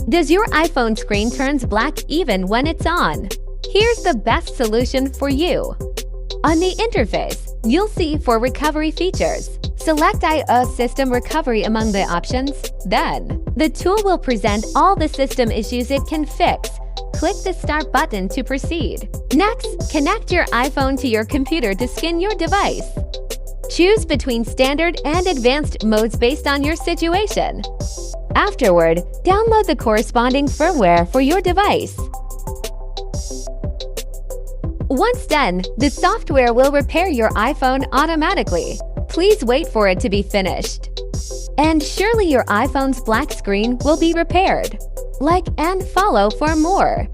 Does your iPhone screen turns black even when it's on? Here's the best solution for you. On the interface, you'll see for recovery features. Select iOS System Recovery among the options. Then, the tool will present all the system issues it can fix. Click the Start button to proceed. Next, connect your iPhone to your computer to scan your device. Choose between standard and advanced modes based on your situation. Afterward, download the corresponding firmware for your device. Once done, the software will repair your iPhone automatically. Please wait for it to be finished. And surely your iPhone's black screen will be repaired. Like and follow for more.